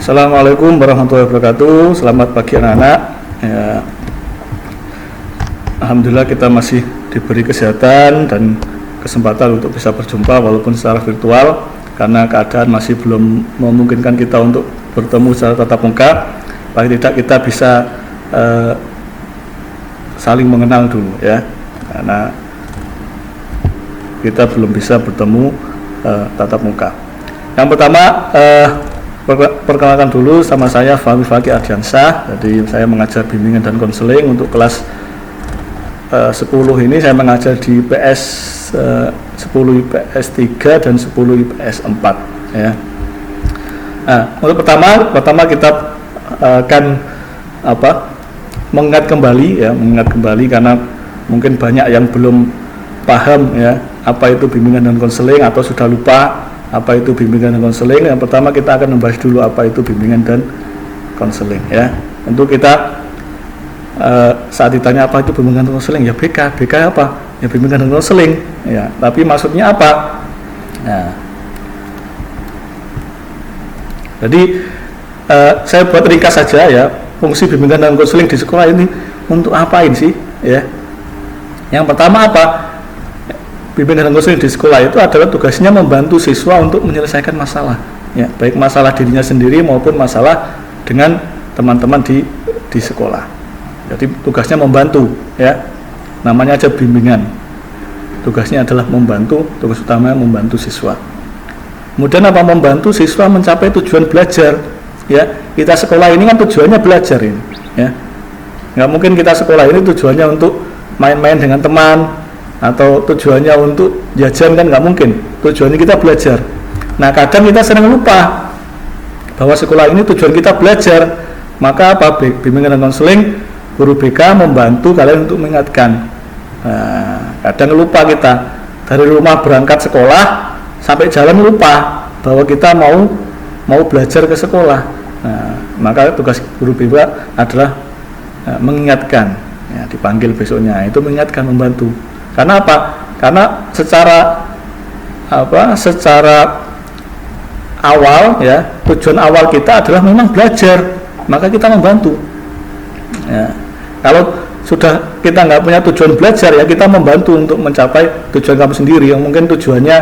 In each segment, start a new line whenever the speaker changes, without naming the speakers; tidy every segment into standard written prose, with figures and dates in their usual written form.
Assalamualaikum warahmatullahi wabarakatuh. Selamat pagi anak-anak. Ya, Alhamdulillah kita masih diberi kesehatan dan kesempatan untuk bisa berjumpa walaupun secara virtual karena keadaan masih belum memungkinkan kita untuk bertemu secara tatap muka. Paling tidak kita bisa saling mengenal dulu ya, karena kita belum bisa bertemu tatap muka. Yang pertama perkenalkan dulu, sama saya Fahmi Fakih Ardiansyah. Jadi saya mengajar bimbingan dan konseling untuk kelas 10 ini. Saya mengajar di IPS 10 IPS 3 dan 10 IPS 4 ya. Nah, untuk pertama kita akan mengingat kembali karena mungkin banyak yang belum paham ya apa itu bimbingan dan konseling atau sudah lupa apa itu bimbingan dan konseling. Yang pertama kita akan membahas dulu apa itu bimbingan dan konseling ya. Tentu kita saat ditanya apa itu bimbingan dan konseling, ya BK apa? Ya bimbingan dan konseling ya. Tapi maksudnya apa? Nah, jadi saya buat ringkas saja ya. Fungsi bimbingan dan konseling di sekolah ini untuk apain sih ya? Yang pertama apa? Bimbingan dan konseling di sekolah itu adalah tugasnya membantu siswa untuk menyelesaikan masalah ya, baik masalah dirinya sendiri maupun masalah dengan teman-teman di sekolah. Jadi tugasnya membantu ya, namanya aja bimbingan, tugasnya adalah membantu, tugas utamanya membantu siswa. Kemudian apa? Membantu siswa mencapai tujuan belajar ya. Kita sekolah ini kan tujuannya belajar ini ya, nggak mungkin kita sekolah ini tujuannya untuk main-main dengan teman atau tujuannya untuk jajan, kan nggak mungkin. Tujuannya kita belajar. Nah, kadang kita sering lupa bahwa sekolah ini tujuan kita belajar. Maka apa? Bimbingan dan konseling, guru BK membantu kalian untuk mengingatkan. Nah, kadang lupa kita dari rumah berangkat sekolah sampai jalan lupa bahwa kita mau belajar ke sekolah. Nah, maka tugas guru BK adalah mengingatkan ya, dipanggil besoknya itu mengingatkan, membantu. Karena apa? Karena secara awal ya, tujuan awal kita adalah memang belajar, maka kita membantu ya. Kalau sudah kita nggak punya tujuan belajar ya, kita membantu untuk mencapai tujuan kamu sendiri yang mungkin tujuannya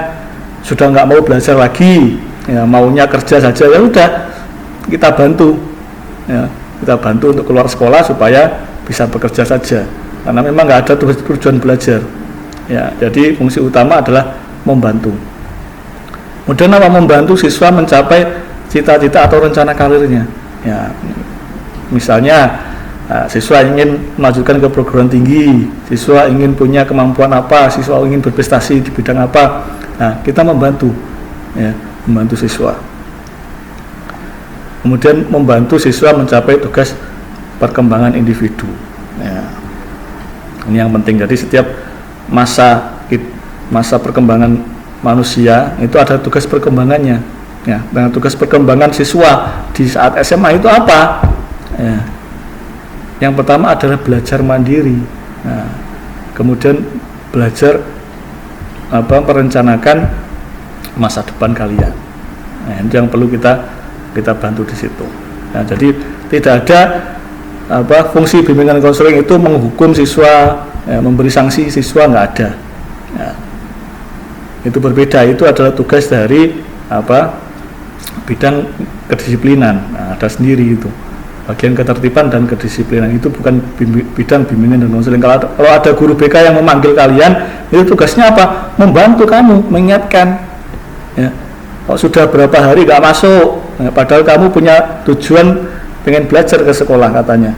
sudah nggak mau belajar lagi ya, maunya kerja saja, ya udah kita bantu ya, kita bantu untuk keluar sekolah supaya bisa bekerja saja, karena memang nggak ada tujuan belajar ya. Jadi fungsi utama adalah membantu. Kemudian apa? Membantu siswa mencapai cita-cita atau rencana karirnya ya. Misalnya siswa ingin melanjutkan ke perguruan tinggi, siswa ingin punya kemampuan apa, siswa ingin berprestasi di bidang apa. Nah, kita membantu ya, membantu siswa. Kemudian membantu siswa mencapai tugas perkembangan individu ya. Ini yang penting. Jadi setiap masa perkembangan manusia itu ada tugas perkembangannya ya. Dengan tugas perkembangan siswa di saat SMA itu apa ya? Yang pertama adalah belajar mandiri. Nah, kemudian belajar merencanakan masa depan kalian. Nah, itu yang perlu kita bantu di situ. Nah, jadi tidak ada fungsi bimbingan konseling itu menghukum siswa ya, memberi sanksi siswa, nggak ada ya. Itu berbeda, itu adalah tugas dari bidang kedisiplinan. Nah, ada sendiri itu bagian ketertiban dan kedisiplinan, itu bukan bidang bimbingan dan konseling. Kalau ada guru BK yang memanggil kalian, itu tugasnya apa? Membantu kamu, mengingatkan ya. Kok sudah berapa hari nggak masuk ya, padahal kamu punya tujuan pengen belajar ke sekolah katanya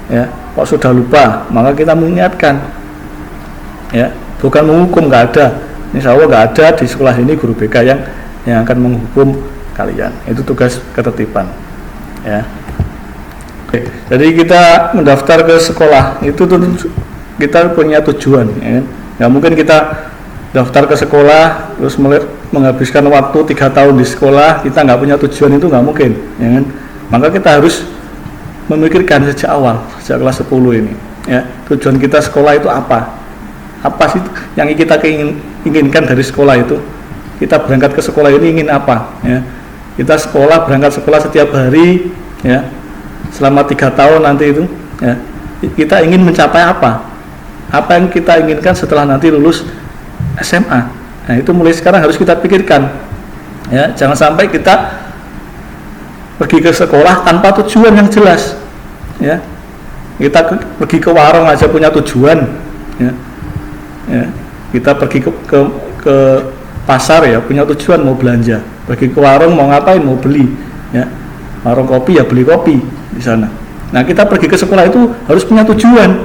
ya, kok sudah lupa, maka kita mengingatkan ya, bukan menghukum. Nggak ada, insya Allah nggak ada di sekolah ini guru BK yang akan menghukum kalian. Itu tugas ketertiban ya. Oke, jadi kita mendaftar ke sekolah itu tentu kita punya tujuan ya. Nggak mungkin kita daftar ke sekolah terus menghabiskan waktu 3 tahun di sekolah kita nggak punya tujuan, itu nggak mungkin ya kan? Maka kita harus memikirkan sejak awal, sejak kelas 10 ini ya, tujuan kita sekolah itu apa sih yang kita inginkan dari sekolah itu. Kita berangkat ke sekolah ini ingin apa ya, kita berangkat sekolah setiap hari, ya, selama 3 tahun nanti itu, ya, kita ingin mencapai apa yang kita inginkan setelah nanti lulus SMA. Nah, itu mulai sekarang harus kita pikirkan, ya, jangan sampai kita pergi ke sekolah tanpa tujuan yang jelas, ya. Kita pergi ke warung aja punya tujuan, ya. Ya, kita pergi ke pasar, ya, punya tujuan mau belanja, pergi ke warung mau ngapain, mau beli, ya, warung kopi, ya beli kopi di sana. Nah, kita pergi ke sekolah itu harus punya tujuan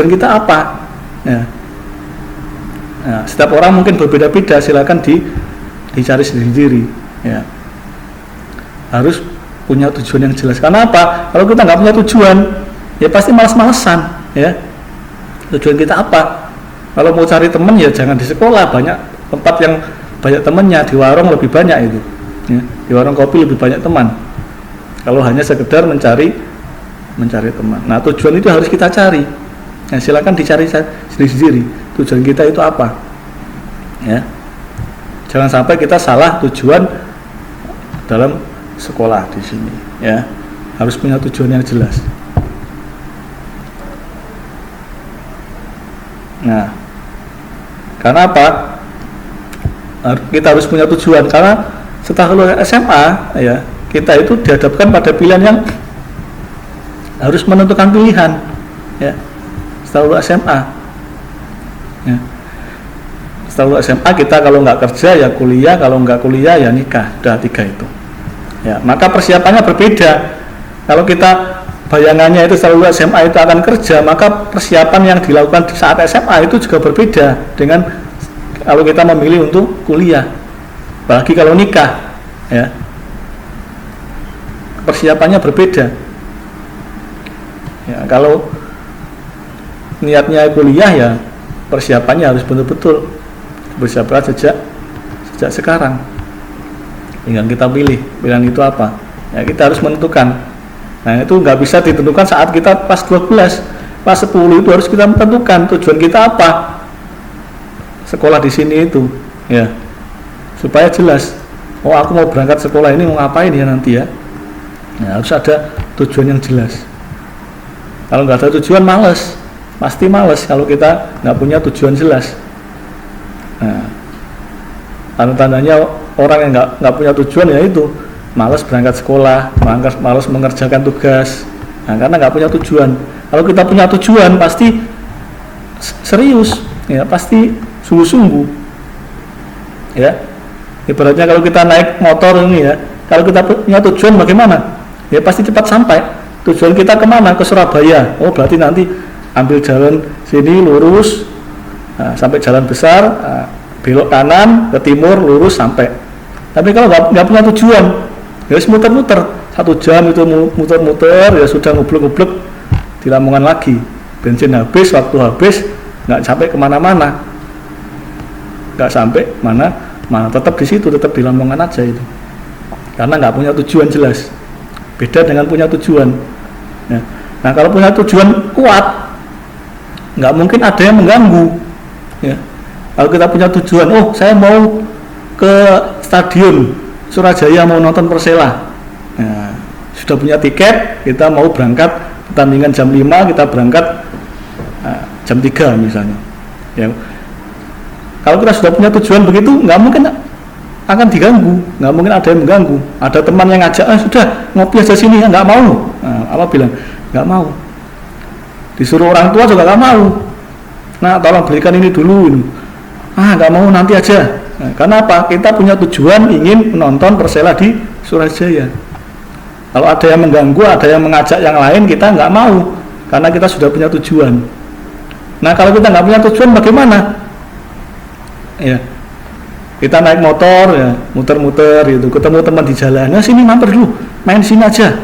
kita apa, ya. Nah, setiap orang mungkin berbeda-beda, silakan dicari sendiri, ya. Harus punya tujuan yang jelas. Karena apa? Kalau kita nggak punya tujuan, ya pasti malas-malesan, ya. Tujuan kita apa? Kalau mau cari teman, ya jangan di sekolah, banyak tempat yang banyak temannya, di warung lebih banyak itu, ya. Di warung kopi lebih banyak teman. Kalau hanya sekedar mencari teman. Nah, tujuan itu harus kita cari. Nah, silakan dicari sendiri-sendiri. Tujuan kita itu apa? Ya. Jangan sampai kita salah tujuan dalam sekolah di sini, ya. Harus punya tujuan yang jelas. Nah, karena apa? Kita harus punya tujuan, karena setelah lulus SMA, ya, kita itu dihadapkan pada pilihan yang harus menentukan pilihan, ya. Setelah lulus SMA, ya. Setelah lulus SMA kita kalau nggak kerja ya kuliah, kalau nggak kuliah ya nikah, udah 3 itu, ya. Maka persiapannya berbeda. Kalau kita bayangannya itu setelah lulus SMA itu akan kerja, maka persiapan yang dilakukan di saat SMA itu juga berbeda dengan kalau kita memilih untuk kuliah. Apalagi kalau nikah, ya, persiapannya berbeda. Ya, kalau niatnya kuliah, ya persiapannya harus betul-betul bersiapkan sejak sekarang. Tinggal kita pilih, pilihan itu apa, ya, kita harus menentukan. Nah, itu nggak bisa ditentukan saat kita pas 12, pas 10 itu harus kita menentukan tujuan kita apa, sekolah di sini itu, ya, supaya jelas. Oh, aku mau berangkat sekolah ini mau ngapain ya nanti, ya. Nah, harus ada tujuan yang jelas. Kalau nggak ada tujuan, males, pasti males kalau kita nggak punya tujuan jelas. Nah, tanda-tandanya orang yang nggak punya tujuan, ya itu malas berangkat sekolah, malas mengerjakan tugas. Nah, karena nggak punya tujuan. Kalau kita punya tujuan, pasti serius, ya, pasti sungguh-sungguh, ya. Ibaratnya kalau kita naik motor ini, ya, kalau kita punya tujuan bagaimana, ya pasti cepat sampai. Tujuan kita kemana? Ke Surabaya. Oh, berarti nanti ambil jalan sini lurus, nah, sampai jalan besar, nah, belok kanan ke timur lurus sampai. Tapi kalau nggak punya tujuan, ya muter-muter 1 jam itu muter-muter, ya sudah ngublek-ngublek di Lamongan lagi, bensin habis, waktu habis, nggak sampai kemana-mana, nggak sampai mana tetap di situ, tetap di Lamongan aja itu, karena nggak punya tujuan jelas. Beda dengan punya tujuan, ya. Nah, kalau punya tujuan kuat, nggak mungkin ada yang mengganggu, ya. Kalau kita punya tujuan, oh saya mau ke stadion Surajaya mau nonton Persela, nah, sudah punya tiket, kita mau berangkat pertandingan jam 5, kita berangkat jam 3 misalnya, ya. Kalau kita sudah punya tujuan begitu, nggak mungkin akan diganggu, nggak mungkin ada yang mengganggu. Ada teman yang ngajak, sudah ngopi aja sini, ya, nggak mau. Nah, apa bilang nggak mau, disuruh orang tua juga nggak mau. Nah, tolong belikan ini dulu, ini. Nggak mau, nanti aja. Nah, karena apa? Kita punya tujuan ingin menonton Persela di Surajaya. Kalau ada yang mengganggu, ada yang mengajak yang lain, kita nggak mau, karena kita sudah punya tujuan. Nah, kalau kita nggak punya tujuan, bagaimana? Ya, kita naik motor, ya, muter-muter gitu, ketemu teman di jalan, nah sini mampir dulu, main sini aja,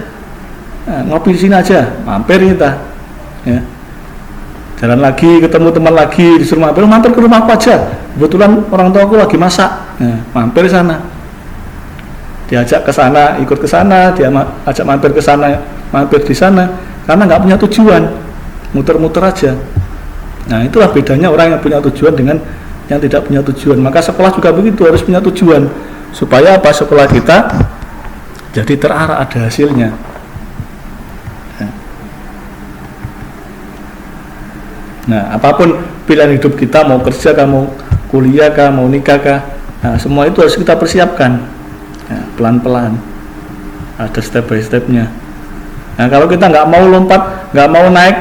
nah, ngopi di sini aja, mampir kita, ya. Jalan lagi, ketemu teman lagi, disuruh mampir ke rumah aku aja, kebetulan orang tua aku lagi masak, nah, mampir sana, diajak ke sana, ikut ke sana, dia ajak mampir ke sana, mampir di sana, karena nggak punya tujuan, muter-muter aja. Nah, itulah bedanya orang yang punya tujuan dengan yang tidak punya tujuan. Maka sekolah juga begitu, harus punya tujuan supaya apa, sekolah kita jadi terarah, ada hasilnya. Nah, apapun pilihan hidup kita, mau kerja kah, mau kuliah kah, mau nikah kah, nah, semua itu harus kita persiapkan pelan-pelan, ada step by stepnya. Nah, kalau kita nggak mau lompat, nggak mau naik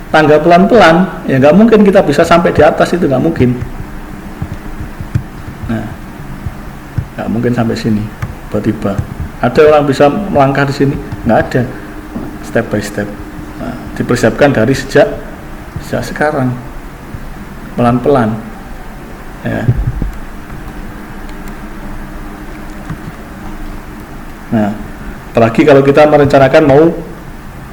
tangga pelan-pelan, ya nggak mungkin kita bisa sampai di atas, itu nggak mungkin. Nah, nggak mungkin sampai sini tiba-tiba. Ada orang bisa melangkah di sini? Nggak ada. Step by step. Nah, dipersiapkan dari sejak sekarang, pelan-pelan. Ya. Nah, apalagi kalau kita merencanakan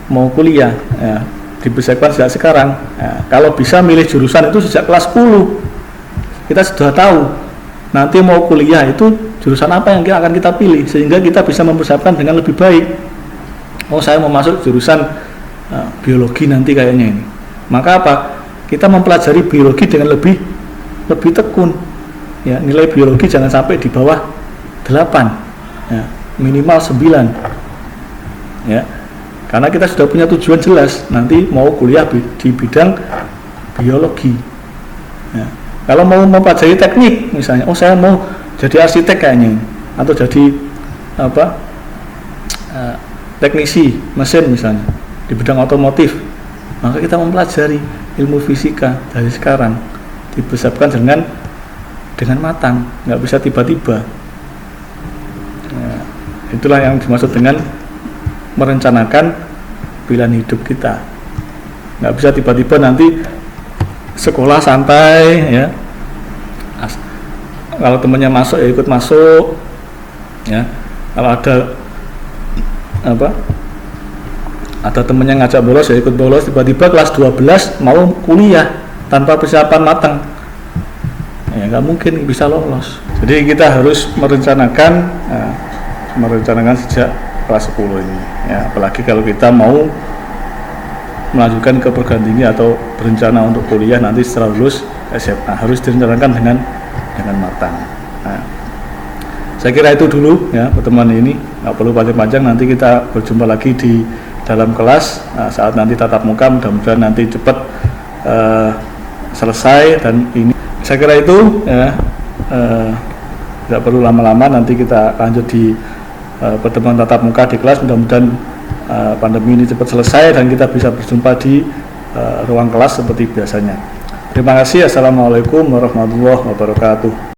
mau kuliah, ya, dipersiapkan sejak sekarang. Ya, kalau bisa milih jurusan itu sejak kelas 10, kita sudah tahu nanti mau kuliah itu jurusan apa yang akan kita pilih, sehingga kita bisa mempersiapkan dengan lebih baik. Oh, saya mau masuk jurusan biologi nanti kayaknya ini. Maka apa? Kita mempelajari biologi dengan lebih tekun. Ya, nilai biologi jangan sampai di bawah 8. Ya, minimal 9. Ya. Karena kita sudah punya tujuan jelas, nanti mau kuliah di bidang biologi. Ya. Kalau mau mempelajari teknik misalnya, oh saya mau jadi arsitek kayaknya, atau jadi teknisi mesin misalnya di bidang otomotif, maka kita mempelajari ilmu fisika dari sekarang, dipersiapkan dengan matang, nggak bisa tiba-tiba. Ya, itulah yang dimaksud dengan merencanakan pilihan hidup kita. Nggak bisa tiba-tiba nanti sekolah santai, ya. Kalau temannya masuk ya ikut masuk, ya. Kalau ada temennya ngajak bolos ya ikut bolos, tiba-tiba kelas 12 mau kuliah tanpa persiapan matang, ya nggak mungkin bisa lolos. Jadi kita harus merencanakan sejak kelas 10 ini, ya. Apalagi kalau kita mau melanjutkan ke perguruan tinggi atau berencana untuk kuliah nanti setelah lulus SMA, harus direncanakan dengan matang. Nah, saya kira itu dulu ya pertemuan ini, nggak perlu panjang-panjang. Nanti kita berjumpa lagi di dalam kelas saat nanti tatap muka, mudah-mudahan nanti cepat selesai. Dan ini saya kira itu ya, tidak perlu lama-lama, nanti kita lanjut di pertemuan tatap muka di kelas. Mudah-mudahan pandemi ini cepat selesai dan kita bisa berjumpa di ruang kelas seperti biasanya. Terima kasih. Assalamualaikum warahmatullahi wabarakatuh.